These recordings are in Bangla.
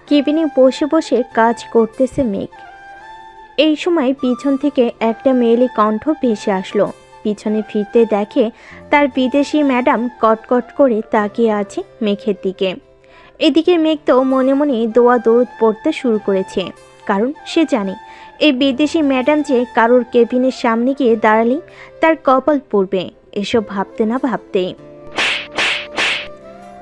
কেবিনে বসে বসে কাজ করতেছে মেঘ। এই সময় পিছন থেকে একটা মেয়েলি কণ্ঠ ভেসে আসলো। পিছনে ফিরতে দেখে তার বিদেশি ম্যাডাম কটকট করে তাকিয়ে আছে মেঘের দিকে। এদিকে মেঘ তো মনে মনে দোয়া দৌড় পড়তে শুরু করেছে, কারণ সে জানে এই বিদেশি ম্যাডাম যে কারোর কেবিনের সামনে গিয়ে দাঁড়ালেই তার কপাল পড়বে। এসব ভাবতে না ভাবতেই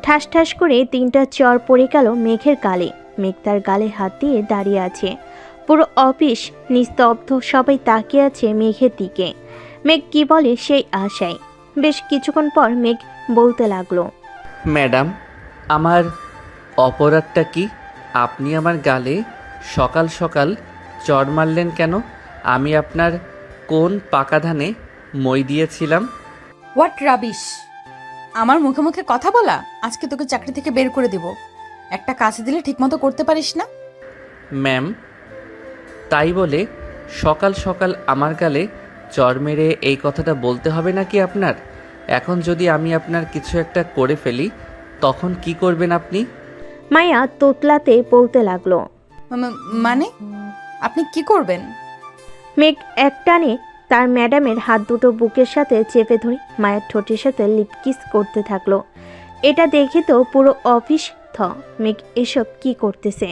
ঠাস ঠাস করে 3টা চর পড়ে গেল মেঘের গালে। মেঘ তার গালে হাত দিয়ে দাঁড়িয়ে আছে। পুরো অফিস নিস্তব্ধ, সবাই তাকিয়ে আছে মেঘের দিকে। মেঘ কি বলে সেই আশায়। বেশ কিছুক্ষণ পর মেঘ বলতে লাগলো, ম্যাডাম, আমার অপরাধটা কি? আপনি আমার গালে সকাল সকাল চড় মারলেন কেন? আমি আপনার কোন পাকা ধানে মই দিয়েছিলাম? What rubbish! আমার মুখে মুখে কথা বলা, আজকে তোকে চাকরি থেকে বের করে দিব। একটা কাজ দিলে ঠিকমতো করতে পারিস না। ম্যাম, তাই বলে সকাল সকাল আমার গালে চড় মেরে এই কথাটা বলতে হবে নাকি আপনার? এখন যদি আমি আপনার কিছু একটা করে ফেলি, তখন কি করবেন আপনি? মায়া তোতলাতে বলতে লাগলো। মানে আপনি কি করবেন? মেঘ একটানে তার ম্যাডামের হাত দুটো বুকের সাথে চেপে ধরে মায়ের ঠোঁটের সাথে লিপকিস করতে থাকলো। এটা দেখে তো পুরো অফিস থ। মেঘ এসব কি করতেছে?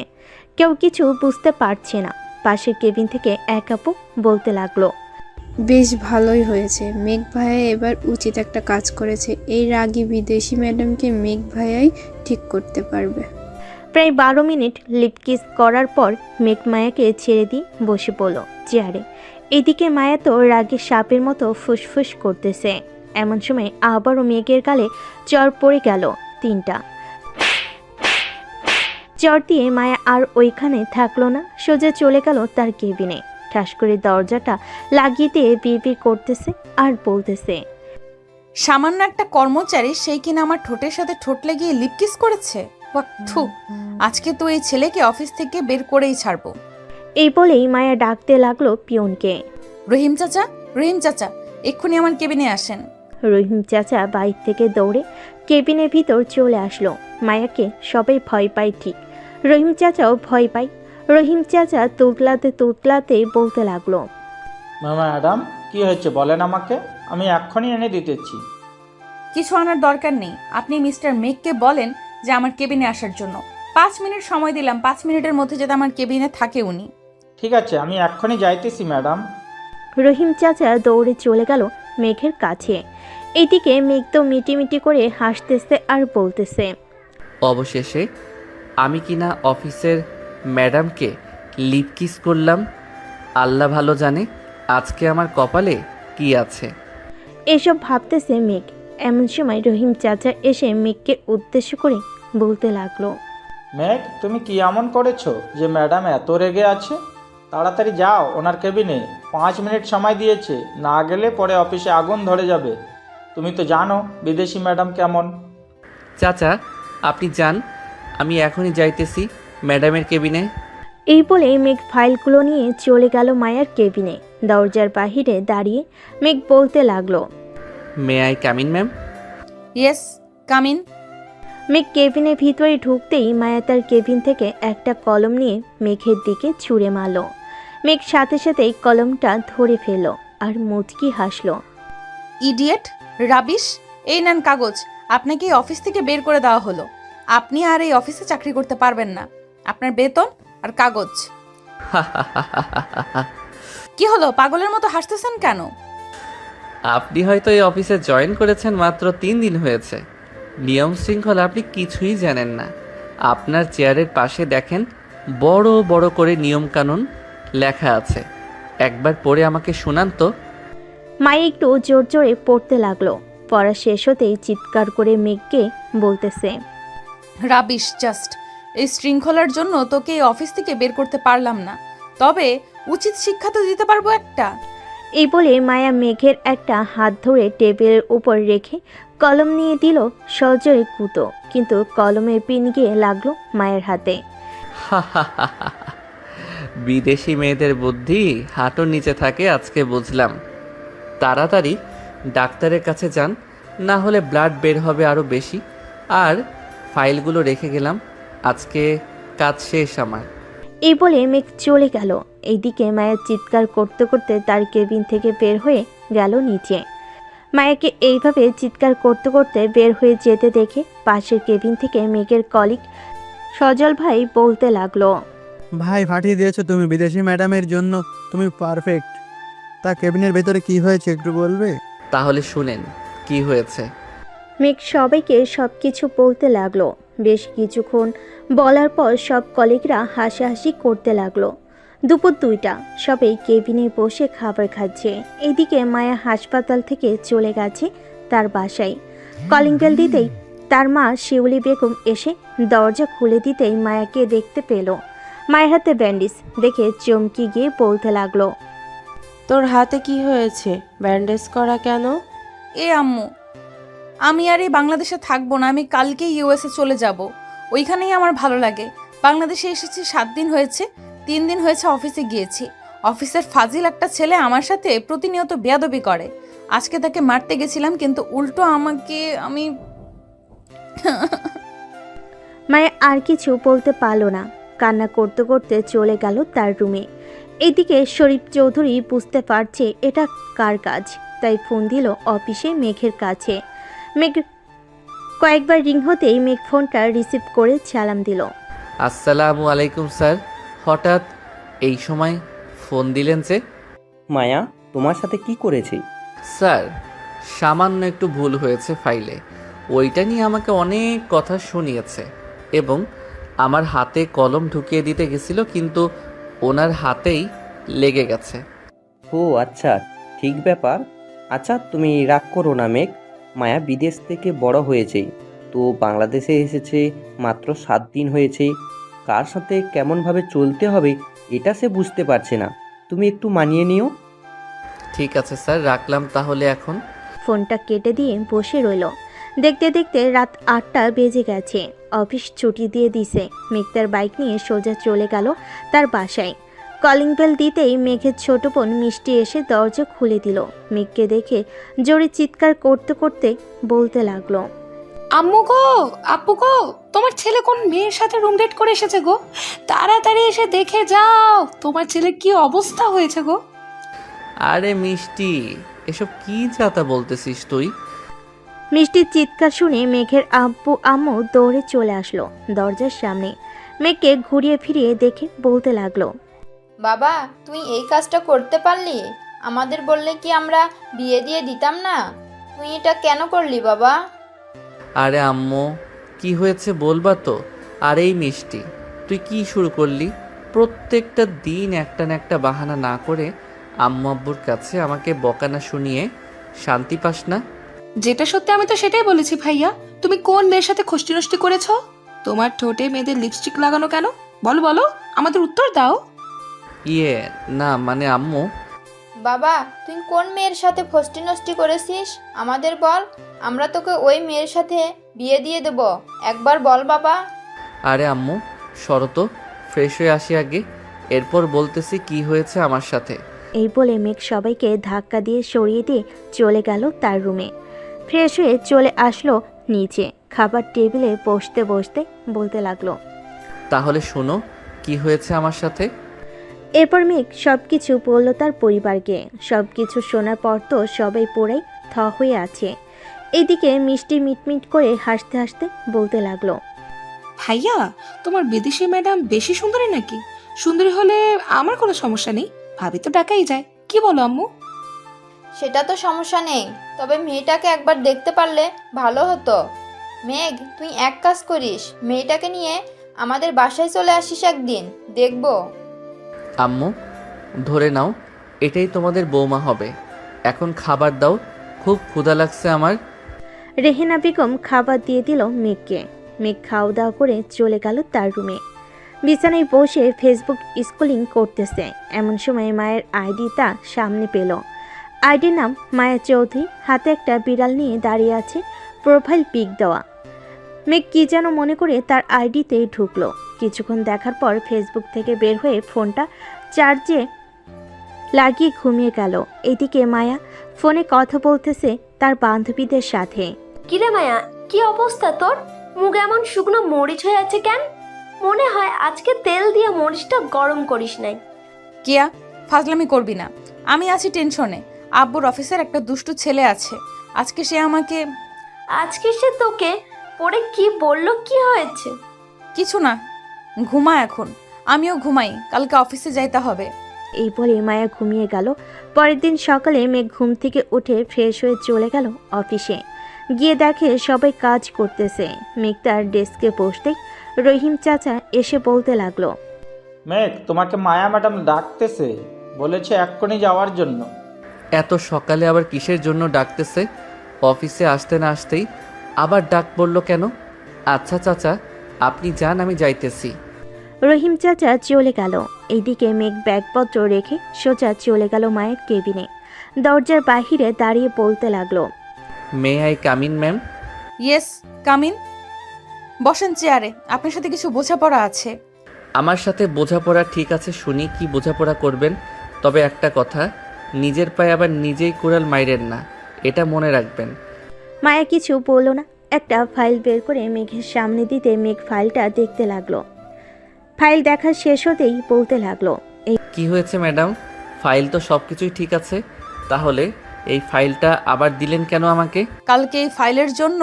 কেউ কিছু বুঝতে পারছে না। পাশের কেবিন থেকে এক আপু বলতে লাগলো, বেশ ভালোই হয়েছে, মেঘ ভাইয়া এবার উচিত একটা কাজ করেছে। এই রাগী বিদেশি ম্যাডামকে মেঘ ভাইয়াই ঠিক করতে পারবে। প্রায় 12 মিনিট লিপকিস করার পর মেঘ মায়াকে ছেড়ে দিয়ে বসে পড়ল চেয়ারে। এদিকে মায়া তো রাগে সাপের মতো ফুসফুস করতেছে। এমন সময় আবারও মেঘের গালে চর পড়ে গেল 3টা। চর দিয়ে মায়া আর ওইখানে থাকলো না, সোজা চলে গেল তার কেবিনে। ঠাস করে দরজাটা লাগিয়ে দিয়ে বিড়বিড় করতেছে আর বলতেছে, সামান্য একটা কর্মচারী, সেই কিনা আমার ঠোঁটের সাথে ঠোঁট লাগিয়ে লিপকিস করেছে। থু, আজকে তো এই ছেলেকে অফিস থেকে বের করেই ছাড়বো। এই বলেই মায়া ডাকতে লাগলো পিয়নকে। রহিম চাচা, রহিম চাচা, এক্ষুনি আমার কেবিনে আসেন। রহিম চাচা বাইর থেকে দৌড়ে কেবিনের ভিতর চলে আসলো। মায়াকে সবাই ভয় পায় ঠিক, রহিম চাচাও ভয় পায়। রহিম চাচা তুতলাতে বলতে লাগলো, ম্যাডাম, কি হয়েছে বলেন আমাকে, আমি এক্ষুনি এনে দিতেছি। কিছু আনার দরকার নেই, আপনি মিস্টার মেঘকে বলেন যে আমার কেবিনে আসার জন্য। 5 মিনিট সময় দিলাম, 5 মিনিটের মধ্যে যাতে আমার কেবিনে থাকে উনি। ঠিক আছে, আমি এক্ষুনি যাইতেছি ম্যাডাম। রহিম চাচা দৌড়ে চলে গেল মেঘের কাছে। এদিকে মেঘ তো মিটিমিটি করে হাসতেছে আর বলতেছে, অবশেষে আমি কিনা অফিসের ম্যাডামকে লিপকিস করলাম। আল্লাহ ভালো জানে আজকে আমার কপালে কি আছে। এসব ভাবতেছে মেঘ। এমন সময় রহিম চাচা এসে মেঘকে উদ্দেশ্য করে বলতে লাগলো, মেঘ, তুমি কি এমন করেছো যে ম্যাডাম এত রেগে আছে? তাড়াতাড়ি যাও ওনার কেবিনে, 5 মিনিট সময় দিয়েছে, না গেলে পরে অফিসে আগুন ধরে যাবে। তুমি তো জানো বিদেশি ম্যাডাম কেমন। চাচা, আপনি যান, আমি এখনই যাইতেছি ম্যাডামের কেবিনে। এই বলে মেঘ ফাইলগুলো নিয়ে চলে গেল মায়ার কেবিনে। দরজার বাহিরে দাঁড়িয়ে মেঘ বলতে লাগলো, may I come in ma'am? Yes, come in. মেঘ কেবিনের ভিতরে ঢুকতেই মায়া তার কেবিন থেকে একটা কলম নিয়ে মেঘের দিকে ছুঁড়ে মারল। মেঘ সাথে সাথেই কলমটা ধরে ফেলল আর মুচকি হাসল। Idiot, rubbish! এই নেন কাগজ, আপনাকে এই অফিস থেকে বের করে দেওয়া হলো। আপনি আর এই অফিসে চাকরি করতে পারবেন না। আপনার বেতন আর কাগজ। কি হলো, পাগলের মতো হাসতেছেন কেন? আপনি হয়তো এই অফিসে জয়েন করেছেন মাত্র 3 দিন হয়েছে। নিয়ম শৃঙ্খলা আপনি কিছুই জানেন না। আপনার চেয়ারের পাশে দেখেন বড় বড় করে নিয়ম কানুন লেখা আছে, একবার পড়ে আমাকে শোনান তো। মায়া একটু জোর জোরে পড়তে লাগলো। পড়া শেষ হতেই চিৎকার করে মেঘকে বলতেছে, রাবিশ জাস্ট! এই শৃঙ্খলার জন্য তোকে এই অফিস থেকে বের করতে পারলাম না, তবে উচিত শিক্ষা তো দিতে পারবো একটা। এই বলে মায়া মেঘের একটা হাত ধরে টেবিলের উপর রেখে কলম নিয়ে দিল সজোরে কুতো, কিন্তু কলমের পিন গিয়ে লাগলো মায়ের হাতে। বিদেশি মেয়েদের বুদ্ধি হাঁটুর নিচে থাকে আজকে বুঝলাম। তাড়াতাড়ি ডাক্তারের কাছে যান, না হলে ব্লাড বের হবে আরও বেশি। আর ফাইলগুলো রেখে গেলাম, আজকে কাজ শেষ আমার। এই বলে মেঘ চলে গেল। এইদিকে মায়া চিৎকার করতে করতে তার কেবিন থেকে বের হয়ে গেল নিচে। মায়াকে এইভাবে চিৎকার করতে করতে বের হয়ে যেতে দেখে পাশের কেবিন থেকে মেঘের কলিগ সজল ভাই বলতে লাগলো, ভাই ফাটিয়ে দিয়েছো তুমি, বিদেশি ম্যাডামের জন্য তুমি পারফেক্ট। তা কেবিনের ভেতরে কি হয়েছে একটু বলবে? তাহলে শুনেন কি হয়েছে। মেঘ সবাইকে সব কিছু বলতে লাগলো। বেশ কিছুক্ষণ বলার পর সব কলিগরা হাসাহাসি করতে লাগলো। দুপুর 2টা, সবাই কেবিনে বসে খাবার খাচ্ছে। এদিকে মায়া হাসপাতাল থেকে চলে গেছে তার বাসায়। কলিং বেল দিতেই তার মা শিউলি বেগম এসে দরজা খুলে দিতেই মায়াকে দেখতে পেল। মায়ের হাতে ব্যান্ডেজ দেখে চমকে গিয়ে বলতে লাগলো, তোর হাতে কি হয়েছে? ব্যান্ডেজ করা কেন? আম্মু, আমি আর এই বাংলাদেশে থাকবো না, আমি কালকেই ইউএসএ চলে যাব। ওইখানেই আমার ভালো লাগে। বাংলাদেশে এসেছি 7 দিন হয়েছে, 3 দিন হয়েছে অফিসে গিয়েছি। অফিসের ফাজিল একটা ছেলে আমার সাথে প্রতিনিয়ত বেয়াদবি করে। আজকে তাকে মারতে গেছিলাম, কিন্তু উল্টো আমি মায়া আর কিছু বলতে পারল না, কান্না করতে করতে চলে গেল তার রুমে। এদিকে শরীফ চৌধুরী বুঝতে পারছে এটা কার কাজ, তাই ফোন দিল অফিসে মেঘের কাছে। মেঘ কয়েকবার রিং হতেই মেঘ ফোনটা রিসিভ করে সালাম দিল। আসসালামু আলাইকুম স্যার, হঠাৎ এই সময় ফোন দিলেন যে? মায়া তোমার সাথে কি করেছে? স্যার, সামান্য একটু ভুল হয়েছে ফাইলে, ওইটা নিয়ে আমাকে অনেক কথা শুনিয়েছে এবং আমার হাতে কলম ঢুকিয়ে দিতে গেছিল, কিন্তু ওনার হাতেই লেগে গেছে। ও আচ্ছা, ঠিক ব্যাপার। আচ্ছা তুমি রাগ করো না মেঘ, মায়া বিদেশ থেকে বড় হয়েছে, তো বাংলাদেশে এসেছে মাত্র 7 দিন হয়েছে। কার সাথে কেমনভাবে চলতে হবে এটা সে বুঝতে পারছে না, তুমি একটু মানিয়ে নিও। ঠিক আছে স্যার, রাখলাম তাহলে এখন। ফোনটা কেটে দিয়ে বসে রইল। দেখতে দেখতে রাত 8টা বেজে গেছে। অফিস ছুটি দিয়ে দিছে। মেঘ তার বাইক নিয়ে সোজা চলে গেল তার বাসায়। কলিং বেল দিতেই মেঘের ছোট বোন মিষ্টি এসে দরজা খুলে দিল। মেঘকে দেখে জোরে চিৎকার করতে করতে বলতে লাগলো, আম্মু গো, আপু গো, তোমার ছেলে কোন মেয়ের সাথে রুম ডেট করে এসেছে গো। তাড়াতাড়ি এসে দেখে যাও তোমার ছেলের কি অবস্থা হয়েছে গো। আরে মিষ্টি, এসব কি যাতা বলতেছিস তুই? মিষ্টির চিৎকার শুনে মেঘের আব্বু আম্মু দৌড়ে চলে আসলো দরজার সামনে। মেঘকে ঘুরিয়ে ফিরিয়ে দেখে বলতে লাগলো, বাবা তুই এই কাজটা করতে পারলি? আমাদের বললে কি আমরা বিয়ে দিয়ে দিতাম না? তুই এটা কেন করলি বাবা? আরে আম্মু, কি হয়েছে বলবা তো? আর এই মিষ্টি, তুই কি শুরু করলি? প্রত্যেকটা দিন একটা না একটা বাহানা না করে আম্মু আব্বুর কাছে আমাকে বকানা শুনিয়ে শান্তি পাস না? যেটা সত্যি আমি তো সেটাই বলেছি ভাইয়া। তুমি কোন মেয়ের সাথে খষ্টি নষ্টি করেছো? তোমার ঠোঁটে মেয়েদের লিপস্টিক লাগানো কেন? বলো বলো, আমাদের উত্তর দাও। না মানে আম্মু। বাবা তুই কোন মেয়ের সাথে ফষ্টি নষ্টি করেছিস আমাদের বল, আমরা তোকে ওই মেয়ের সাথে বিয়ে দিয়ে দেব। একবার বল বাবা। আরে আম্মু সরো তো, ফ্রেশ হয়ে আসি আগে, এরপর বলতেছি কি হয়েছে আমার সাথে। এই বলে মেঘ সবাইকে ধাক্কা দিয়ে সরিয়ে দিয়ে চলে গেল তার রুমে। ফ্রেশ হয়ে চলে আসলো নিচে। খাবার টেবিলে বসতে বসতে বলতে লাগলো, তাহলে শোনো কি হয়েছে আমার সাথে। এরপর মেঘ সব কিছু বলল তার পরিবারকে। সব কিছু শোনার পর তো সবাই পুরাই থ হয়ে আছে। এদিকে মিষ্টি মিটমিট করে হাসতে হাসতে বলতে লাগলো, ভাইয়া, তোমার বিদেশি ম্যাডাম বেশি সুন্দরী নাকি? সুন্দরী হলে আমার কোনো সমস্যা নেই, ভাবি তো ডাকাই যায়। কি বলো আম্মু? সেটা তো সমস্যা নেই, তবে মেয়েটাকে একবার দেখতে পারলে ভালো হতো। মেঘ তুই এক কাজ করিস, মেয়েটাকে নিয়ে আমাদের বাসায় চলে আসিস একদিন, দেখবো। আম্মু ধরে নাও, এটাই তোমাদের বৌমা হবে। এখন খাবার দাও, খুব ক্ষুধা লাগছে আমার। রেহেনা বেগম খাবার দিয়ে দিল মেঘকে। মেঘ খাওয়া দাওয়া করে চলে গেল তার রুমে। বিছানায় বসে ফেসবুক স্ক্রলিং করতেছে। এমন সময় মায়ের আইডি তা সামনে পেল। আইডির নাম মায়া চৌধুরী, হাতে একটা বিড়াল নিয়ে দাঁড়িয়ে আছে, প্রোফাইল পিক দেওয়া। মেঘ কি যেন মনে করে তার আইডিতে ঢুকলো। কিছুক্ষণ দেখার পর ফেসবুক থেকে বের হয়ে ফোনটা চার্জে লাগিয়ে ঘুমিয়ে গেল। এদিকে মায়া ফোনে কথা বলতেছে তার বান্ধবীদের সাথে। কিরে মায়া, কি অবস্থা তোর? মুখ এমন শুকনো মরিচ হয়ে আছে কেন? মনে হয় আজকে তেল দিয়ে মরিচটা গরম করিস নাই। কিয়া, ফাজলামি করবি না। আমি আছি টেনশনে। আব্বুর অফিসের একটা দুষ্টু ছেলে আছে, আজকে সে আমাকে। আজকে সে তোকে পরে কি বললো, কি হয়েছে? কিছু না, ঘুমা এখন। আমিও ঘুমাই, কালকে অফিসে যাইতে হবে। এই বলে মায়া ঘুমিয়ে গেল। পরের দিন সকালে মেঘ ঘুম থেকে উঠে ফ্রেশ হয়ে চলে গেল অফিসে। গিয়ে দেখে সবাই কাজ করতেছে। মেঘ তার ডেস্কে বসতেই রহিম চাচা এসে বলতে লাগলো, মেঘ, তোমাকে মায়া ম্যাডাম ডাকতেছে, বলেছে এক্ষুনি যাওয়ার জন্য। এত সকালে আবার কিসের জন্য ডাকতেছে? অফিসে আসতে না আসতেই আবার ডাক পড়লো কেন? আচ্ছা চাচা, আপনি যান, আমি যাইতেছি। রহিম চাচা চলে গেল। এইদিকে মেঘ ব্যাগপত্র রেখে সোজা চলে গেল মায়ের কেবিনে। দরজার বাহিরে দাঁড়িয়ে বলতে লাগলো, may I come in ma'am? Yes, come in. বসেন চেয়ারে, আপনার সাথে কিছু বোঝাপড়া আছে। আমার সাথে বোঝাপড়া ঠিক আছে, শুনি কি বোঝাপড়া করবেন। তবে একটা কথা, নিজের পায়ে আবার নিজেই কুড়াল মাইরেন না, এটা মনে রাখবেন। মায়া কিছু বলল না। একটা ফাইল বের করে মেঘের সামনে দিতে মেঘ ফাইলটা দেখতে লাগলো। ফাইল দেখা শেষ হতেই বলতে লাগলো, কি হয়েছে ম্যাডাম? ফাইল তো সব কিছুই ঠিক আছে, তাহলে এই ফাইলটা আবার দিলেন কেন আমাকে? কালকে এই ফাইলের জন্য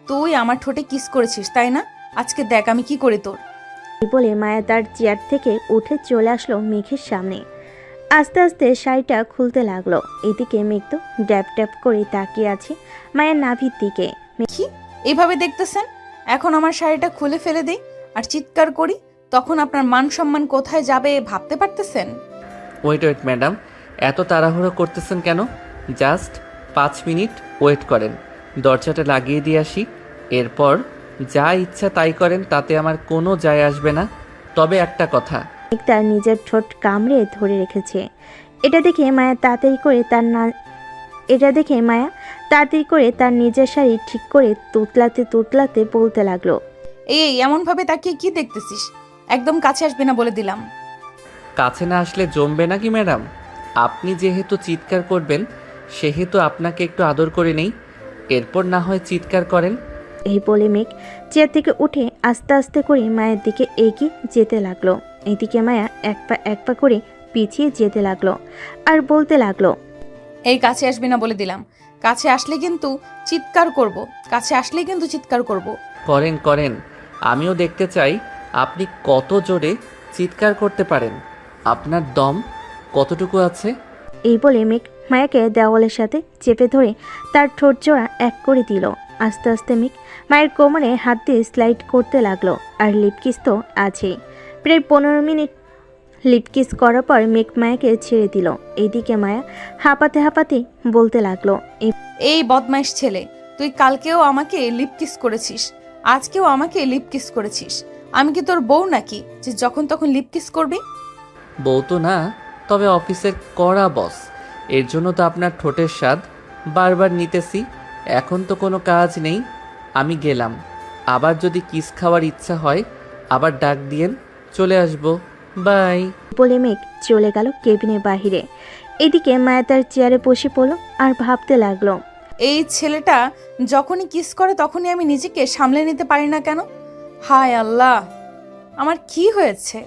তুই আমার ঠোঁটে কিস করেছিস, তাই না? আজকে দেখ আমি কি করি তোর। এই বলে মায়া তার চেয়ার থেকে উঠে চলে আসলো মেঘের সামনে। আস্তে আস্তে শাড়িটা খুলতে লাগলো। এদিকে মেঘ তো ড্যাপ ড্যাপ করে তাকিয়ে আছে মায়ের নাভির দিকে। কি এইভাবে দেখতেছেন? এখন আমার শাড়িটা খুলে ফেলে দিই আর চিৎকার করি, তখন আপনার মান সম্মান কোথায় যাবে ভাবতে পারতেছেন? ওয়েট ওয়েট ম্যাডাম, এত তাড়াহুড়ো করতেছেন কেন? জাস্ট 5 মিনিট ওয়েট করেন, দরজাটা লাগিয়ে দিয়ে আসি, এরপর যা ইচ্ছা তাই করেন, তাতে আমার কোনো যায় আসবে না। তবে একটা কথা, মেঘ তার নিজের ঠোঁট কামড়ে ধরে রেখেছে। এটা দেখে মায়া তাড়াতাড়ি করে তার নিজের শাড়ি ঠিক করে তুতলাতে বলতে লাগলো, এই এমনভাবে তাকিয়ে কি দেখতেছিস? একদম কাছে আসবি না বলে দিলাম। কাছে না আসলে জমবে নাকি ম্যাডাম? আপনি যেহেতু চিৎকার করবেন, সেহেতু আপনাকে একটু আদর করে নেই, এরপর না হয় চিৎকার করেন। এই বলে মেঘ চেয়ার থেকে উঠে আস্তে আস্তে করে মায়ের দিকে এগিয়ে যেতে লাগলো। এদিকে মায়া এক পা করে পিছিয়ে যেতে লাগলো আর বলতে লাগলো, এই কাছে আসবি না বলে দিলাম। কাছে আসলে কিন্তু চিৎকার করব। করেন করেন, আমিও দেখতে চাই আপনি কত জোরে চিৎকার করতে পারেন, আপনার দম কতটুকু আছে। এই বলে মেঘ মায়াকে দেওয়ালের সাথে চেপে ধরে তার ঠোঁট জোড়া এক করে দিল। আস্তে আস্তে মেঘ মায়ের কোমরে হাত দিয়ে স্লাইড করতে লাগলো। আর লিপকিস তো আছেই। প্রায় 15 মিনিট লিপকিস করার পর মেঘ মায়াকে ছেড়ে দিল। এইদিকে মায়া হাঁপাতে বলতে লাগলো, এই বদমাইশ ছেলে, তুই কালকেও আমাকে লিপ কিস করেছিস, আজকেও আমাকে লিপ কিস করেছিস। আমি কি তোর বউ নাকি যে যখন তখন লিপ কিস করবি? বউ তো না, তবে অফিসের কড়া বস, এর জন্য তো আপনার ঠোঁটের স্বাদ বারবার নিতেছি। এখন তো কোনো কাজ নেই, আমি গেলাম। আবার যদি কিস খাওয়ার ইচ্ছা হয় আবার ডাক দিয়েন, চলে আসবো। বাই। বলে মেঘ চলে গেল কেবিনের বাহিরে। এদিকে মায়া তার চেয়ারে বসে পড়ল আর ভাবতে লাগলো, এই ছেলেটা যখনই কিস করে তখনই আমি নিজেকে সামলে নিতে পারি না কেন? হায় আল্লাহ, আমার কি হয়েছে?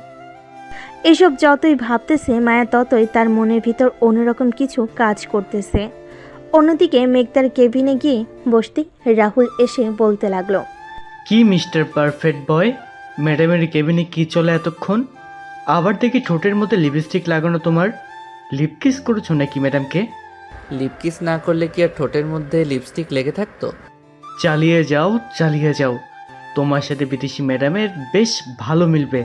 এসব যতই ভাবতেছে মায়া ততই তার মনের ভিতর অন্যরকম কিছু কাজ করতেছে। অন্যদিকে মেঘ তার কেবিনে গিয়ে বসতেই রাহুল এসে বলতে লাগলো, কি মিস্টার পারফেক্ট বয়, ম্যাডামের কেবিনে কি চলে এতক্ষণ? আবার দেখি ঠোঁটের মধ্যে লিপস্টিক লাগানো, তোমার লিপ কিস করেছো নাকি ম্যাডামকে? লিপকিস না করলে কি আর ঠোঁটের মধ্যে লিপস্টিক লেগে থাকতো? চালিয়ে যাও, তোমার সাথে বিদেশি ম্যাডামের বেশ ভালো মিলবে।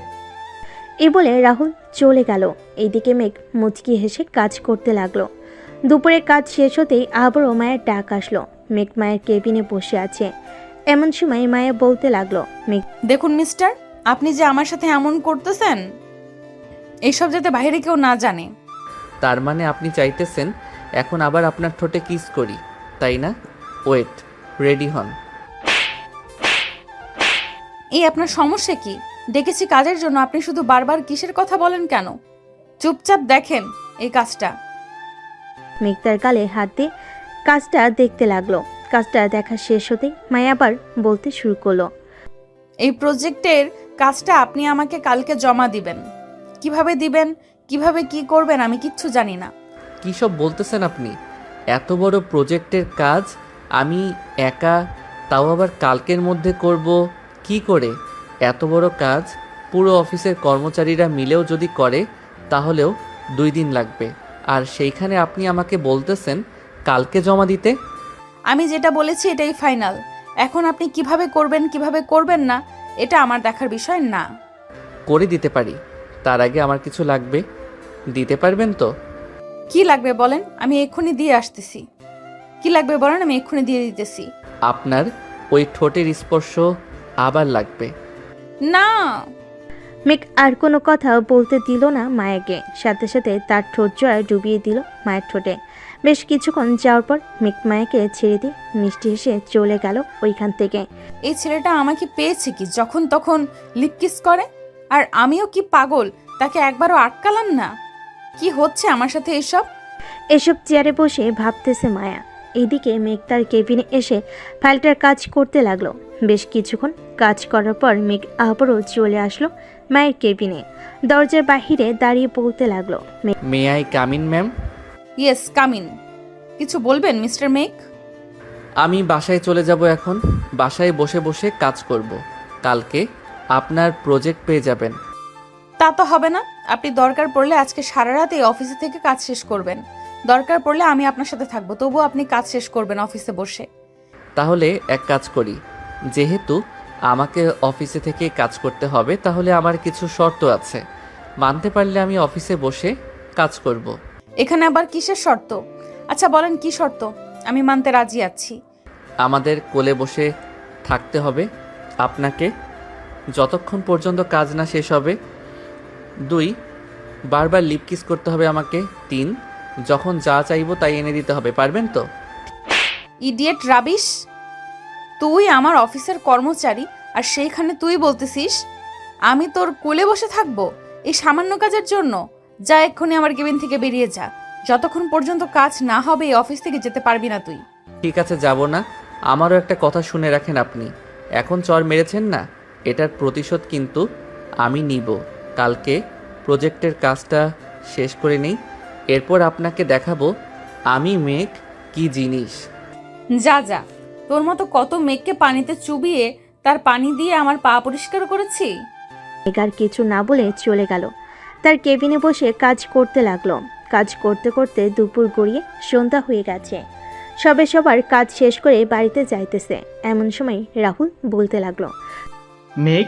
এই বলে রাহুল চলে গেল। এইদিকে মেঘ মুচকি হেসে কাজ করতে লাগলো। দুপুরে কাজ শেষ হতেই আবারও মায়ের ডাক আসলো। মেঘ মায়ের কেবিনে বসে আছে। এমন সময় মায়া বলতে লাগলো, মেঘ, দেখুন মিস্টার, আপনি যে আমার সাথে এমন করতেছেন, এইসব যাতে বাইরে কেউ না জানে। তার মানে আপনি চাইতেছেন এখন আবার আপনার ঠোঁটে কিস করি, তাই না? ওয়েট, রেডি হন। এই আপনার সমস্যা কি? ডেকেছি কাজের জন্য, আপনি শুধু বারবার কিসের কথা বলেন কেন? চুপচাপ দেখেন এই কাজটা। মেঘ তার গালে হাত দিয়ে কাজটা দেখতে লাগলো। কাজটা দেখা শেষ হতেই মায়া আবার বলতে শুরু করলো। এই প্রজেক্টের কাজটা আপনি আমাকে কালকে জমা দিবেন। কিভাবে দিবেন, কিভাবে কি করবেন আমি কিচ্ছু জানি না। কী সব বলতেছেন আপনি? এত বড় প্রজেক্টের কাজ আমি একা, তাও আবার কালকের মধ্যে করব কি করে? এত বড় কাজ পুরো অফিসের কর্মচারীরা মিলেও যদি করে তাহলেও 2 দিন লাগবে, আর সেইখানে আপনি আমাকে বলতেছেন কালকে জমা দিতে। আমি যেটা বলেছি এটাই ফাইনাল। এখন আপনি কিভাবে করবেন কিভাবে করবেন না এটা আমার দেখার বিষয় না। করে দিতে পারি, তার আগে আমার কিছু লাগবে। দিতে পারবেন তো? কি লাগবে বলেন, আমি এক্ষুনি দিয়ে আসতেছি। কি লাগবে বলেন, আমি এক্ষুনি দিয়ে দিতেছি। আপনার ওই ঠোঁটের স্পর্শ আবার লাগবে। না। মেঘ আর কোনো কথা বলতে দিল না মায়াকে, সাথে সাথে তার ঠোঁট জোড়ায় ডুবিয়ে দিল মায়ের ঠোঁটে। বেশ কিছুক্ষণ যাওয়ার পর মেঘ মায়াকে ছেড়ে দিয়ে মিষ্টি হেসে চলে গেল ওইখান থেকে। এই ছেলেটা আমাকে পেয়েছে কি যখন তখন লিপ কিস করে, আর আমিও কি পাগল তাকে একবারও আটকালাম না? কি হচ্ছে আমার সাথে এসব? এসব চেয়ারে বসে ভাবতেছে মায়া। এইদিকে মেঘ তার কেবিনে এসে ফাইলটার কাজ করতে লাগলো। বেশ কিছুক্ষণ কাজ করার পর মেঘ আবারও চলে আসলো মায়ের কেবিনে। দরজার বাহিরে দাঁড়িয়ে বলতে লাগলো, may I come in ma'am? Yes, come in. কিছু বলবেন মিস্টার মেঘ? আমি বাসায় চলে যাব এখন। বাসায় বসে বসে কাজ করব। কালকে আপনার প্রজেক্ট পেয়ে যাবেন। তা তো হবে না। আপনি দরকার পড়লে আজকে সারা রাত এই অফিসে থেকে কাজ শেষ করবেন। দরকার পড়লে আমি আপনার সাথে থাকবো, তবুও আপনি কাজ শেষ করবেন অফিসে বসে। তাহলে এক কাজ করি, যেহেতু আমাকে অফিসে থেকে কাজ করতে হবে তাহলে আমার কিছু শর্ত আছে। মানতে পারলে আমি অফিসে বসে কাজ করব। এখানে আবার কিসের শর্ত? আচ্ছা বলেন কি শর্ত, আমি মানতে রাজি আছি। আমাদের কোলে বসে থাকতে হবে আপনাকে যতক্ষণ পর্যন্ত কাজ না শেষ হবে। 2, বারবার লিপ কিস করতে হবে আমাকে। 3, যখন যা চাইবো তাই এনে দিতে হবে। পারবেন তো? Idiot rubbish! তুই আমার অফিসের কর্মচারী আর সেইখানে তুই বলতেছিস আমি তোর কোলে বসে থাকবো এই সামান্য কাজের জন্য? যা এক্ষুনি আমার কেবিন থেকে বেরিয়ে যা। যতক্ষণ পর্যন্ত কাজ না হবে এই অফিস থেকে যেতে পারবি না তুই। ঠিক আছে, যাব না। আমারও একটা কথা শুনে রাখেন আপনি। এখন চর মেরেছেন না, এটার প্রতিশোধ কিন্তু আমি নিব। কালকে প্রজেক্টের কাজটা শেষ করে নেই, এরপর আপনাকে দেখাবো আমি মেঘ কি জিনিস। যা যা, তোর মতো কত মেঘকে পানিতে চুবিয়ে তার পানি দিয়ে আমার পা পরিষ্কার করেছি। মেঘ আর কিছু না বলে চলে গেল। তার কেবিনে বসে কাজ করতে লাগলো। কাজ করতে করতে দুপুর গড়িয়ে সন্ধ্যা হয়ে গেছে। সবে সবার কাজ শেষ করে বাড়িতে যাইতেছে। এমন সময় রাহুল বলতে লাগলো, মেঘ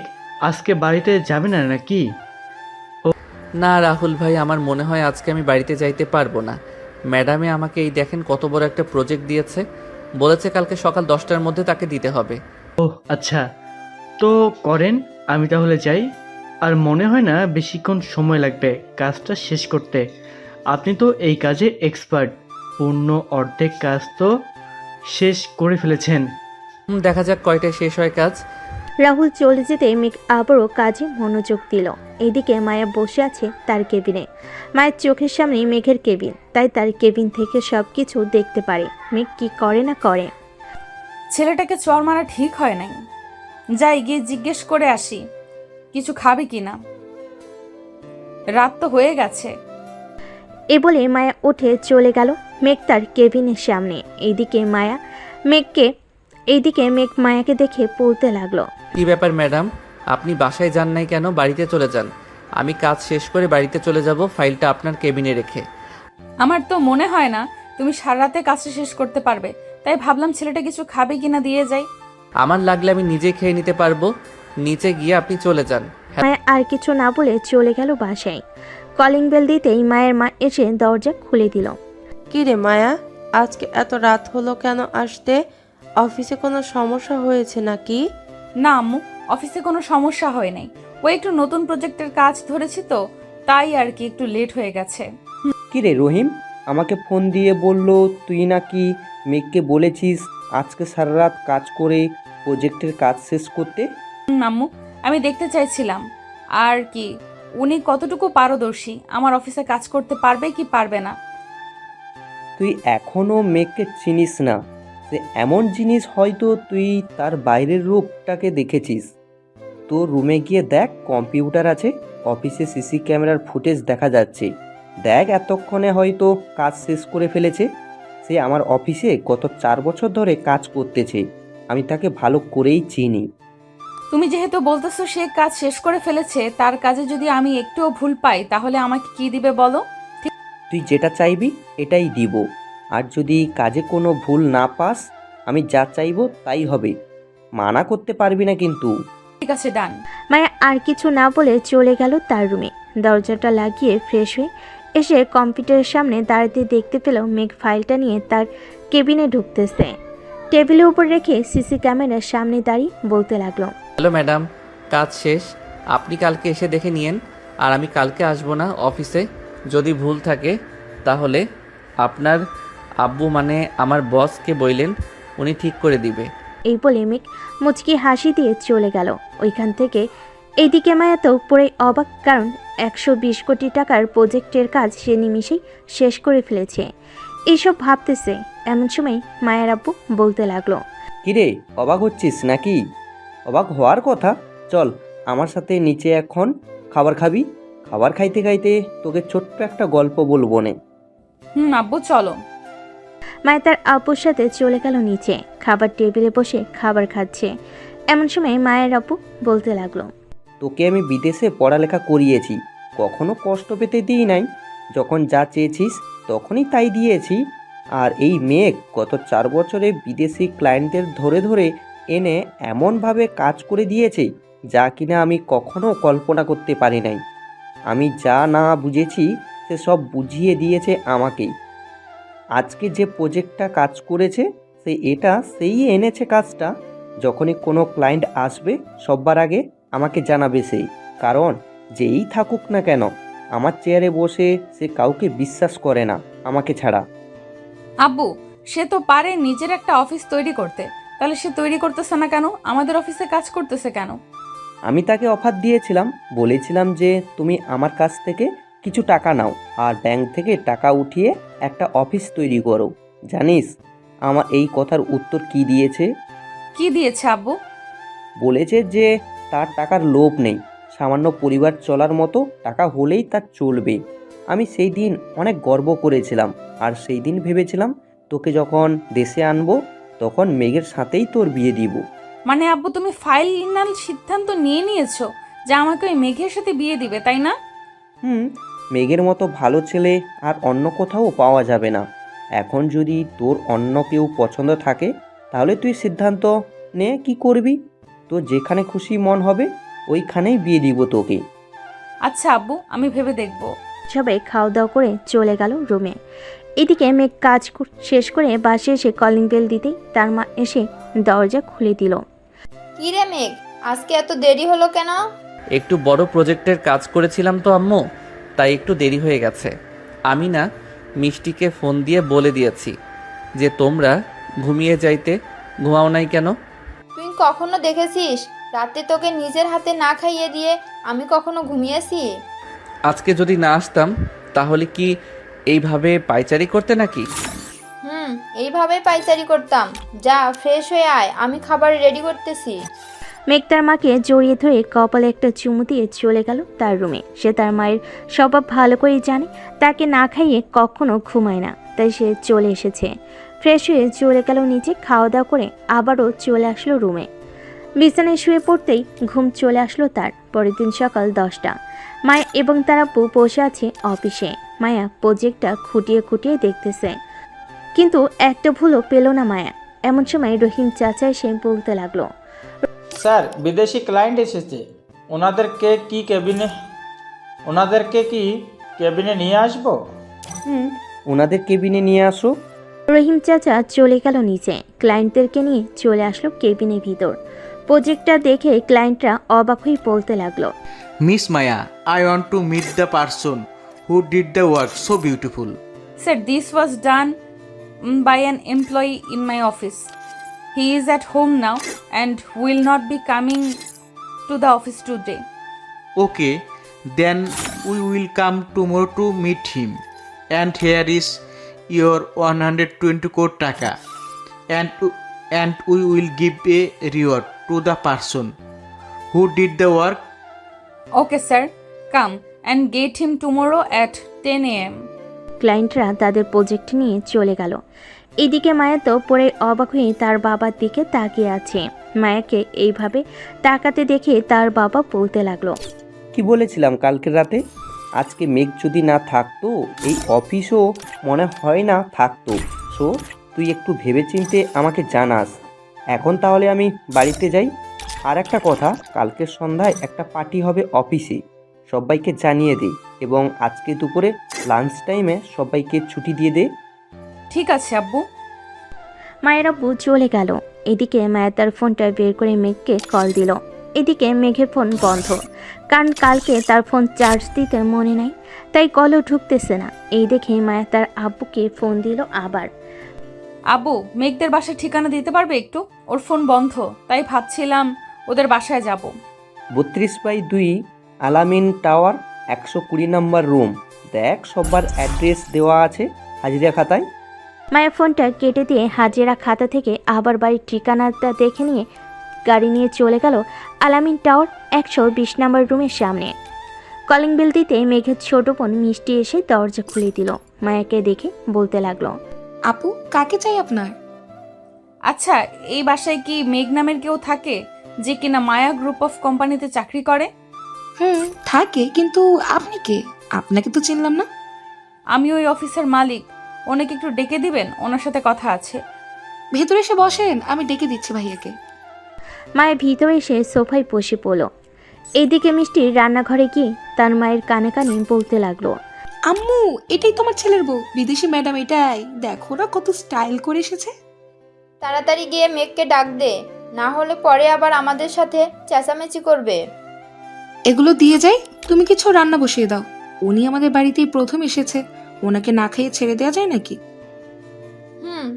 আজকে বাড়িতে যাবে না নাকি? না রাহুল ভাই, আমার মনে হয় আজকে আমি বাড়িতে যাইতে পারবো না। ম্যাডামে আমাকে এই দেখেন কত বড় একটা প্রজেক্ট দিয়েছে, বলেছে কালকে সকাল 10টার মধ্যে তাকে দিতে হবে। ওহ আচ্ছা, তো করেন, আমি তাহলে যাই। আর মনে হয় না বেশিক্ষণ সময় লাগবে কাজটা শেষ করতে। আপনি তো এই কাজে এক্সপার্ট, পূর্ণ অর্ধেক কাজ তো শেষ করে ফেলেছেন। দেখা যাক কয়টায় শেষ হয় কাজ। রাহুল চলে যেতে মেঘ আবারও কাজে মনোযোগ দিল। এদিকে মায়া বসে আছে তার কেবিনে। মায়ের চোখের সামনে মেঘের কেবিন, তাই তার কেবিন থেকে সবকিছু দেখতে পারে মেঘ কি করে না করে। ছেলেটাকে চর মারা ঠিক হয় নাই। যাই গিয়ে জিজ্ঞেস করে আসি কিছু খাবে কিনা, রাত তো হয়ে গেছে। এ বলে মায়া উঠে চলে গেল মেঘ তার কেবিনের সামনে। এইদিকে মেঘ মায়াকে দেখে বলতে লাগলো, কি ব্যাপার ম্যাডাম, আপনি বাসায় যান নাই কেন? বাড়িতে চলে যান। আমি কাজ শেষ করে বাড়িতে চলে যাব, ফাইলটা আপনার কেবিনে রেখে। আমার তো মনে হয় না তুমি সারা রাতে কাজটা শেষ করতে পারবে, তাই ভাবলাম ছেলেটা কিছু খাবে কিনা দিয়ে যাই। আমার লাগলে আমি নিজে খেয়ে নিতে পারবো। নিচে গিয়ে আপনি চলে যান। মায়া আর কিছু না বলে চলে গেল বাসায়। কলিং বেল দিতেই মায়ের মা এসে দরজা খুলে দিল। কি রে মায়া, আজকে এত রাত হলো কেন আসতে? অফিসে কোনো সমস্যা হয়েছে নাকি? না আম্মু, অফিসে কোনো সমস্যা হয় নাই। ওই একটু নতুন প্রজেক্টের কাজ ধরেছি তো, তাই আর কি একটু লেট হয়ে গেছে। কি রে রহিম, আমাকে ফোন দিয়ে বলল তুই নাকি মেঘকে বলেছিস আজকে সারা রাত কাজ করে প্রজেক্টের কাজ শেষ করতে। আম্মু, আমি দেখতে চাইছিলাম আর কি উনি কতটুকু পারদর্শী, আমার অফিসে কাজ করতে পারবে কি পারবে না। তুই এখনও মেঘকে চিনিস না। সে এমন জিনিস হয়তো তুই তার বাইরের রূপটাকে দেখেছিস। তোর রুমে গিয়ে দেখ, কম্পিউটার আছে, অফিসে সিসি ক্যামেরার ফুটেজ দেখা যাচ্ছে। দেখ, এতক্ষণে হয়তো কাজ শেষ করে ফেলেছে। সে আমার অফিসে গত 4 বছর ধরে কাজ করতেছে। আমি তাকে ভালো করেই চিনি। তুমি যেহেতু বলতেছো সে কাজ শেষ করে ফেলেছে, তার কাজে যদি আমি একটুও ভুল পাই তাহলে আমাকে কি দিবে বলো? তুই যেটা চাইবি এটাই দিব। আর যদি কাজে কোনো ভুল না পাস, আমি যা চাইবো তাই হবে। মানা করতে পারবি না কিন্তু। ঠিক আছে, ডান। মায়া আর কিছু না বলে চলে গেল তার রুমে। দরজাটা লাগিয়ে ফ্রেশ হয়ে এসে কম্পিউটারের সামনে দাঁড়াতে দেখতে পেল মেঘ ফাইলটা নিয়ে তার কেবিনে ঢুকতেছে। টেবিলের উপর রেখে সিসি ক্যামেরার সামনে দাঁড়িয়ে বলতে লাগলো, হ্যালো ম্যাডাম, কাজ শেষ। আপনি কালকে এসে দেখে নিয়েন। আর আমি কালকে আসবো না অফিসে। যদি ভুল থাকে তাহলে আপনার আব্বু মানে আমার বসকে বললেন, উনি ঠিক করে দিবে। এই বলে মেঘ মুচকি হাসি দিয়ে চলে গেল ওইখান থেকে। এইদিকে মায়া তো পুরো অবাক, কারণ 120 কোটি টাকার প্রজেক্টের কাজ সে নিমিষেই শেষ করে ফেলেছে। এইসব ভাবতেছে এমন সময় মায়ের আব্বু বলতে লাগলো, কিরে, অবাক হচ্ছিস নাকি? অবাক হওয়ার কথা। চল আমার সাথে নিচে এখন খাবার খাবি। খাবার খাইতে খাইতে তোকে ছোট্ট একটা গল্প বলবো নে। আব্বু চলো। মায়া তার আব্বুর সাথে চলে গেল নিচে। খাবার টেবিলে বসে খাবার খাচ্ছে। এমন সময় মায়ের আব্বু বলতে লাগলো, তোকে আমি বিদেশে পড়ালেখা করিয়েছি, কখনো কষ্ট পেতে দিই নাই। যখন যা চেয়েছিস তখনই তাই দিয়েছি। আর এই মেঘ গত 4 বছরে বিদেশি ক্লায়েন্টদের ধরে ধরে এনে এমনভাবে কাজ করে দিয়েছে যা কিনা আমি কখনো কল্পনা করতে পারি নাই। আমি যা না বুঝেছি সে সব বুঝিয়ে দিয়েছে আমাকে। আজকে যে প্রজেক্টটা কাজ করেছে সেই এনেছে কাজটা। যখনই কোনো ক্লায়েন্ট আসবে সবার আগে আমাকে জানাবে সেই, কারণ যেই থাকুক না কেন আমার চেয়ারে বসে সে কাউকে বিশ্বাস করে না আমাকে ছাড়া। আব্বু, সে তো পারে নিজের একটা অফিস তৈরি করতে, তাহলে সে তৈরি করতেছে না কেন? আমাদের অফিসে কাজ করতেছে কেন? আমি তাকে অফার দিয়েছিলাম, বলেছিলাম যে তুমি আমার কাছ থেকে কিছু টাকা নাও আর ব্যাংক থেকে টাকা উঠিয়ে একটা অফিস তৈরি করো। জানিস আমার এই কথার উত্তর কি দিয়েছে? কি দিয়েছে আব্বু? বলেছে যে তার টাকার লোভ নেই, সামান্য পরিবার চলার মতো টাকা হলেই তার চলবে। আমি সেই দিন অনেক গর্ব করেছিলাম, আর সেই দিন ভেবেছিলাম তোকে যখন দেশে আনবো তখন মেঘের সাথেই তোর বিয়ে দিব। মানে আব্বু, তুমি ফাইনাল সিদ্ধান্ত নিয়ে নিয়েছো যে আমাকে ওই মেঘের সাথে বিয়ে দিবে, তাই না? মেঘের মতো ভালো ছেলে আর অন্য কোথাও পাওয়া যাবে না। এখন যদি তোর অন্য কেউ পছন্দ থাকে তাহলে তুই সিদ্ধান্ত নে কি করবি। তোর যেখানে খুশি মন হবে ওইখানেই বিয়ে দিব তোকে। আচ্ছা আব্বু, আমি ভেবে দেখবো। সবাই খাওয়া দাওয়া করে চলে গেল রুমে। এদিকে মেঘ কাজ শেষ করে বাসে এসে কলিং বেল দিতেই তার মা এসে দরজা খুলে দিল। কি রে মেঘ, আজকে এত দেরি হলো কেন? একটু বড় প্রজেক্টের কাজ করেছিলাম তো আম্মু, তাই একটু দেরি হয়ে গেছে। আমি না মিষ্টিকে ফোন দিয়ে বলে দিয়েছি যে তোমরা ঘুমিয়ে যাইতে, ঘুমাও নাই কেন? তুই কখনো দেখেছিস রাতে তোকে নিজের হাতে না খাইয়ে দিয়ে আমি কখনো ঘুমিয়েছি? আজকে যদি না আসতাম তাহলে কি এইভাবে পায়চারি করতে নাকি? এইভাবেই পাইচারি করতাম। যা ফ্রেশ হয়ে আয়, আমি খাবার রেডি করতেছি। মেঘ তার মাকে জড়িয়ে ধরে কপালে একটা চুমু দিয়ে চলে গেল তার রুমে। সে তার মায়ের স্বভাব ভালো করেই জানে, তাকে না খাইয়ে কখনো ঘুমায় না, তাই সে চলে এসেছে। ফ্রেশ হয়ে চলে গেল নিচে, খাওয়া দাওয়া করে আবারও চলে আসলো রুমে। বিছানায় শুয়ে পড়তেই ঘুম চলে আসলো তার। পরের দিন সকাল 10টা। মায়া এবং তার আব্বু বসে আছে অফিসে। মায়া প্রজেক্টটা খুঁটিয়ে খুঁটিয়ে দেখতেছে, কিন্তু একটা ভুলও পেল না মায়া। এমন সময় রহিম চাচা এসে বলতে লাগলো, স্যার, বিদেশি ক্লায়েন্ট এসেছে, ওনাদেরকে কি কেবিনে নিয়ে আসবো? ওনাদের কেবিনে নিয়ে আসো। রহিম চাচা চলে গেল নিচে। ক্লায়েন্টদেরকে নিয়ে চলে আসলো কেবিনের ভিতর। প্রজেক্টটা দেখে ক্লায়েন্টরা অবাক হয়ে বলতে লাগলো, Miss Maya, I want to meet the person who did the work so beautiful. Sir, this was done by an employee in my office. He is at home now and will not be coming to the office today. Okay, then we will come tomorrow to meet him. And here is your 120 crore টাকা and we will give a reward to the person who did the work. Okay sir, come and get him tomorrow at 10 AM। ক্লায়েন্টরা তাদের প্রজেক্ট নিয়ে চলে গেল। এদিকে মায়া তো পরে অবাক হয়ে তার বাবার দিকে তাকিয়ে আছে। মায়াকে এইভাবে তাকাতে দেখে তার বাবা বলতে লাগলো, কি বলেছিলাম কালকে রাতে? আজকে মেঘ যদি না থাকতো এই অফিসও মনে হয় না থাকতো। সো তুই একটু ভেবেচিন্তে আমাকে জানাস। এখন তাহলে আমি বাড়িতে যাই। আর একটা কথা, কালকের সন্ধ্যায় একটা পার্টি হবে অফিসে, সবাইকে জানিয়ে দে এবং আজকে দুপুরে লাঞ্চ টাইমে সবাইকে ছুটি দিয়ে দে। ঠিক আছে আব্বু। মায়ের আব্বু চলে গেল। এদিকে মায়া তার ফোনটা বের করে মেঘকে কল দিল। এদিকে মেঘের ফোন বন্ধ, কারণ কালকে তার ফোন চার্জ দিতে মনে নাই, তাই কলও ঢুকতেছে না। এই দেখে মায়া তার আব্বুকে ফোন দিল আবার। আব্বু, মেঘদের বাসার ঠিকানা দিতে পারবে একটু? ওর ফোন বন্ধ, তাই ভাবছিলাম ওদের বাসায় যাব। 32/2 আলামিন টাওয়ার, 120 নম্বর রুম। দেখ সবার অ্যাড্রেস দেওয়া আছে হাজিরা খাতায়। মায়া ফোনটা কেটে দিয়ে হাজিরা খাতা থেকে আবার বাড়ির ঠিকানাটা দেখে নিয়ে গাড়ি নিয়ে চলে গেল আলামিন টাওয়ার 120 নম্বর রুমের সামনে। কলিং বেল দিতে মেঘের ছোট বোন মিষ্টি এসে দরজা খুলে দিল। মায়াকে দেখে বলতে লাগলো, আপু, কাকে চাই আপনার? আচ্ছা, এই বাসায় কি মেঘ নামের কেউ থাকে যে কিনা মায়া গ্রুপ অফ কোম্পানিতে চাকরি করে? থাকে, কিন্তু আপনি কে? আপনাকে তো চিনলাম না। আমি ওই অফিসের মালিক। ওনাকে একটু ডেকে দিবেন, ওনার সাথে কথা আছে। ভেতরে এসে বসেন, আমি ডেকে দিচ্ছি ভাইয়াকে। মায়ের ভিতরে এসে সোফায় বসে পড়ল। এদিকে মিষ্টি রান্নাঘরে গিয়ে তার মায়ের কানে কানে বলতে লাগলো, আম্মু, এটাই তোমার ছেলের বউ, বিদেশি ম্যাডাম। এটাই দেখো না কত স্টাইল করে এসেছে। তাড়াতাড়ি গিয়ে মেঘকে ডাক দে, না হলে পরে আবার আমাদের সাথে চেঁচামেচি করবে। এগুলো দিয়ে যাই, তুমি কিছু রান্না বসিয়ে দাও। উনি আমাদের বাড়িতেই প্রথম এসেছে, ওনাকে না খাইয়ে ছেড়ে দেওয়া যায় নাকি?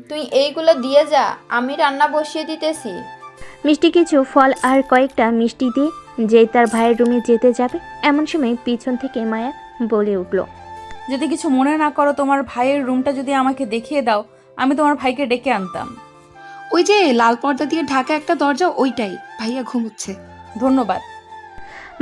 তুই এইগুলো দিয়ে যা, আমি রান্না বসিয়ে দিতেছি। মিষ্টি কিছু ফল আর কয়েকটা মিষ্টি দিয়ে যে তার ভাইয়ের রুমে যেতে যাবে, এমন সময় পিছন থেকে মায়া বলে উঠল, যদি কিছু মনে না করো, তোমার ভাইয়ের রুমটা যদি আমাকে দেখিয়ে দাও, আমি তোমার ভাইকে ডেকে আনতাম। ওই যে লাল পর্দা দিয়ে ঢাকা একটা দরজা, ওইটাই। ভাইয়া ঘুমোচ্ছে। ধন্যবাদ।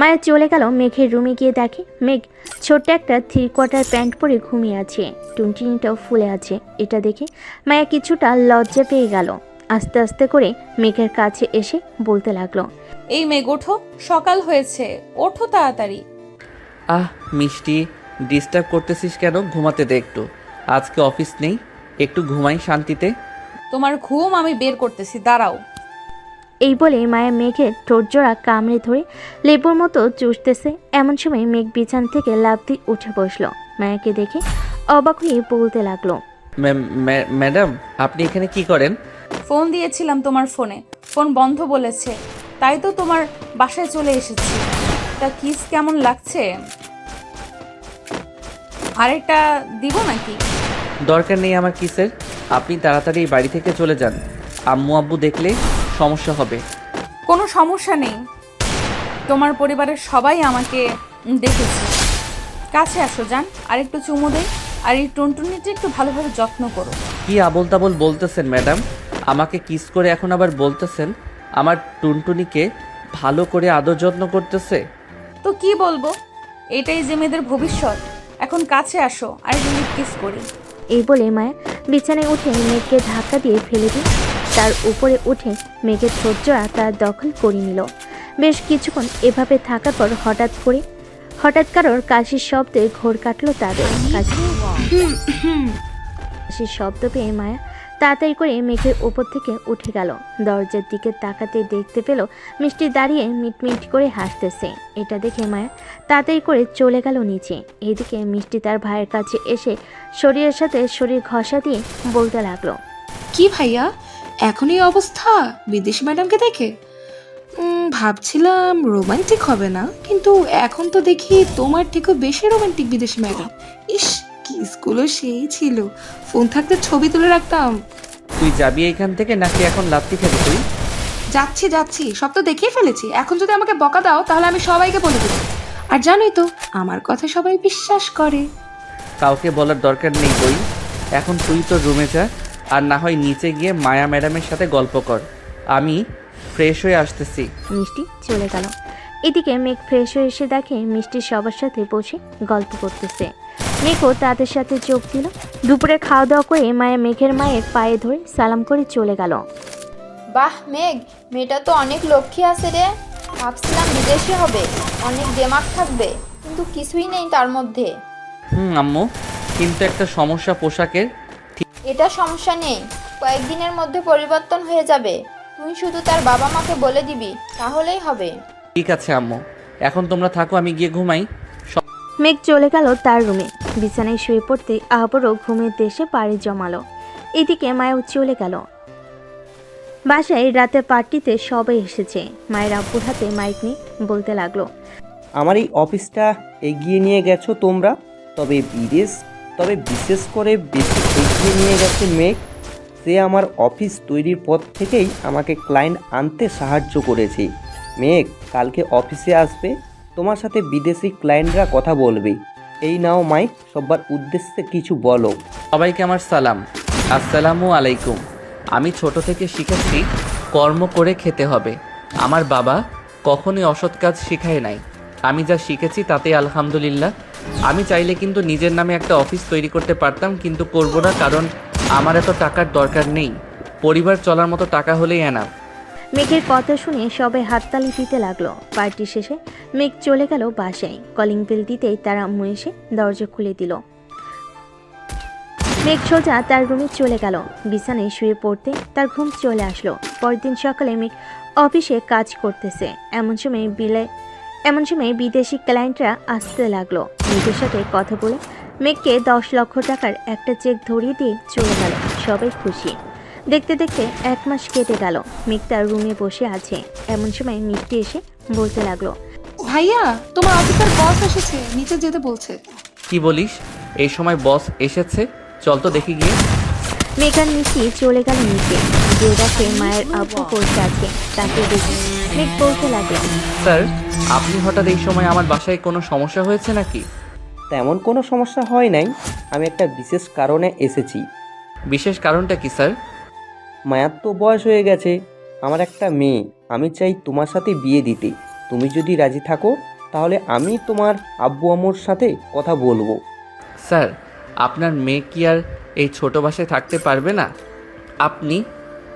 মায়া চলে গেল মেঘের রুমে গিয়ে দেখে মেঘ ছোট্ট একটা 3/4 প্যান্ট পরে ঘুমিয়ে আছে, টুনটুনিটাও ফুলে আছে। এটা দেখে মায়া কিছুটা লজ্জা পেয়ে গেল। আস্তে আস্তে করে মেঘের কাছে এসে বলতে লাগলো, এই মেঘ, ওঠো, সকাল হয়েছে, ওঠো তাড়াতাড়ি। মিষ্টি, ডিস্টার্ব করতেছিস কেন? ঘুমাতে দে একটু। আজকে অফিস নেই, একটু ঘুমাই শান্তিতে। তোমার ঘুম আমি বের করতেছি, দাঁড়াও। এই বলে মায়া মেঘের ঠোঁটজোড়া কামড়ে ধরে লেবুর মতো চুষতেছে। এমন সময় মেঘ বিছানা থেকে লাফ দিয়ে উঠে বসলো। মায়াকে দেখে অবাক হয়ে বলতে লাগলো, ম্যাডাম, আপনি এখানে কি করেন? ফোন দিয়েছিলাম তোমার ফোনে, ফোন বন্ধ বলেছে, তাই তো তোমার বাসায় চলে এসেছি। তা কিস কেমন লাগছে? আরেকটা দিব নাকি? দরকার নেই আমার কিসের। আপনি তাড়াতাড়ি বাড়ি থেকে চলে যান, আম্মু আব্বু দেখলে সমস্যা হবে। কোনো সমস্যা নেই, তোমার পরিবারের সবাই আমাকে দেখেছে। কাছে আসো, যান, আর একটু চুমু দেই, আর এই টুনটুনিটা একটু ভালোভাবে যত্ন করো। কি আবোল তাবোল বলতেছেন ম্যাডাম? আমাকে কিস করে এখন আবার বলতেছেন আমার টুনটুনিকে ভালো করে আদর যত্ন করতেছে? তো কি বলবো, এটাই যে মেয়েদের ভবিষ্যৎ। এখন কাছে আসো, আর একটু কিস করি। এই বলে মায়া বিছানায় উঠে মেঘকে ধাক্কা দিয়ে ফেলে দিয়ে তার উপরে উঠে মেঘের ঠোঁটজোড়া তার দখল করে নিল। বেশ কিছুক্ষণ এভাবে থাকার পর হঠাৎ কারোর কাশির শব্দে ঘোর কাটলো তাদের। কাশির শব্দ পেয়ে মায়া তাড়াতাড়ি করে মেঘের উপর থেকে উঠে গেল। দরজার দিকে তাকাতে দেখতে পেল মিষ্টি দাঁড়িয়ে মিটমিট করে হাসতেছে। এটা দেখে মায়া তাড়াতাড়ি করে চলে গেল নিচে। এদিকে মিষ্টি তার ভাইয়ের কাছে এসে শরীরের সাথে শরীর ঘষা দিয়ে বলতে লাগলো, কি ভাইয়া, এখন এই অবস্থা বিদেশি ম্যাডামকে দেখে? ভাবছিলাম রোমান্টিক হবে না, কিন্তু এখন তো দেখি তোমার থেকেও বেশি রোমান্টিক বিদেশি ম্যাডাম। ইস, কিসগুলো সেই ছিল, ফোন থাকতে ছবি তুলে রাখতাম। তুই যাবি এখান থেকে নাকি এখন লাত্তি খাবি তুই? যাচ্ছি, সব তো দেখিয়ে ফেলেছি। এখন যদি আমাকে বকা দাও তাহলে আমি সবাইকে বলে দেবো। আর জানোই তো আমার কথা সবাই বিশ্বাস করে। কাউকে বলার দরকার নেই বই। এখন তুই তোর রুমে যা, আর না হয় নিচে গিয়ে মায়া ম্যাডামের সাথে গল্প কর। আমি ফ্রেশ হয়ে আসতেছি। মিষ্টি চলে গেল। এদিকে মেঘ ফ্রেশ হয়ে এসে দেখে মিষ্টি সবার সাথে বসে গল্প করতেছে। মেঘও তাদের সাথে যোগ দিল। দুপুরে খাওয়া দাওয়া করে মায়া মেঘের মায়ের পায়ে ধরে সালাম করে চলে গেল। বাহ মেঘ, মেয়েটা তো অনেক লক্ষ্মী আছে রে। ভাবছিলাম বিদেশে হবে, অনেক দেমাগ থাকবে, কিন্তু কিছুই নেই তার মধ্যে। আম্মু, কিন্তু একটা সমস্যা পোশাকের। এটা সমস্যা নেই, কয়েকদিনের মধ্যে পরিবর্তন হয়ে যাবে। তুই শুধু তার বাবা মাকে বলে দিবি, তাহলেই হবে। ঠিক আছে আম্মু, এখন তোমরা থাকো, আমি গিয়ে ঘুমাই। মেঘ চলে গেল তার রুমে। বিছানায় শুয়ে পড়তে আবারও ঘুমের দেশে পাড়ি জমালো। এদিকে মায়াও চলে গেল। বাসায় রাতের পার্টিতে সবাই এসেছে। মায়ের আব্বুর হাতে মাইক নিয়ে বলতে লাগলো, আমার এই অফিসটা এগিয়ে নিয়ে গেছো তোমরা, তবে বিশেষ করে বেশি এগিয়ে নিয়ে গেছে মেঘ। সে আমার অফিস তৈরির পর থেকেই আমাকে ক্লায়েন্ট আনতে সাহায্য করেছে। মেঘ কালকে অফিসে আসবে, তোমার সাথে বিদেশি ক্লায়েন্টরা কথা বলবে। এই নাও মাইক, সবার উদ্দেশ্যে কিছু বলো। সবাইকে আমার সালাম, আসসালামু আলাইকুম। আমি ছোট থেকে শিখেছি কর্ম করে খেতে হবে। আমার বাবা কখনোই অসৎ কাজ শিখায় নাই। আমি যা শিখেছি তাতে আলহামদুলিল্লাহ। আমি চাইলে কিন্তু নিজের নামে একটা অফিস তৈরি করতে পারতাম, কিন্তু করব না, কারণ আমার এত টাকার দরকার নেই। পরিবার চলার মতো টাকা হলেই এনাফ। মেঘের কথা শুনে সবাই হাততালি দিতে লাগলো। পার্টি শেষে মেঘ চলে গেল বাসায়। কলিং বেল দিতেই তার আম্মু এসে দরজা খুলে দিল। মেঘ সোজা তার রুমে চলে গেল। বিছানায় শুয়ে পড়তে তার ঘুম চলে আসলো। পরদিন সকালে মেঘ অফিসে কাজ করতেছে। এমন সময় বিদেশি ক্লায়েন্টরা আসতে লাগলো। মেঘের সাথে কথা বলে মেঘকে 10 লক্ষ টাকার একটা চেক ধরিয়ে দিয়ে চলে গেল। সবাই খুশি। দেখতে দেখতে 1 মাস কেটে গেল। মেঘ তার রুমে বসে আছে। এমন সময় মিষ্টি এসে বলতে লাগলো, ভাইয়া তোমার অফিসের বস এসেছে, নিচে যেতে বলছে। কি বলিস? এই সময় বস এসেছে? চল তো দেখি গিয়ে। মেঘ আর মিষ্টি চলে গেল নিচে। যে দেখে মায়ের আব্বু বসে আছে, তাকে দেখে মেঘ বলতে লাগলো, স্যার, আপনি হঠাৎ এই সময় আমার বাসায় কোনো সমস্যা হয়েছে নাকি? তেমন কোনো সমস্যা হয় নাই, আমি একটা বিশেষ কারণে এসেছি। বিশেষ কারণটা কি স্যার? মায়ার তো বয়স হয়ে গেছে, আমার একটা মেয়ে, আমি চাই তোমার সাথে বিয়ে দিতে। তুমি যদি রাজি থাকো তাহলে আমি তোমার আব্বু আম্মুর সাথে কথা বলবো। স্যার, আপনার মেয়ে কি আর এই ছোট বাসায় থাকতে পারবে না? আপনি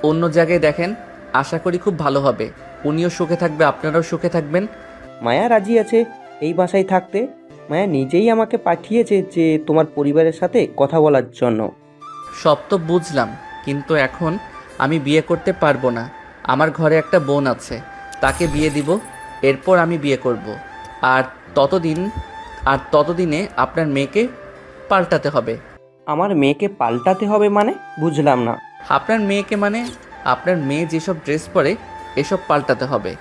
অন্য জায়গায় দেখেন, আশা করি খুব ভালো হবে। উনিও সুখে থাকবে, আপনারাও সুখে থাকবেন। মায়া রাজি আছে এই বাসায় থাকতে। মায়া নিজেই আমাকে পাঠিয়েছে যে তোমার পরিবারের সাথে কথা বলার জন্য। সব তো বুঝলাম, কিন্তু এখন আমি বিয়ে করতে পারবো না। আমার ঘরে একটা বোন আছে, তাকে বিয়ে দিব, এরপর আমি বিয়ে করব। আর ততদিনে আপনার মেয়েকে পাল্টাতে হবে। আমার মেয়েকে পাল্টাতে হবে মানে? বুঝলাম না। আপনার মেয়েকে মানে আপনার মেয়ে যেসব ড্রেস পরে এসব পাল্টাতে হবে।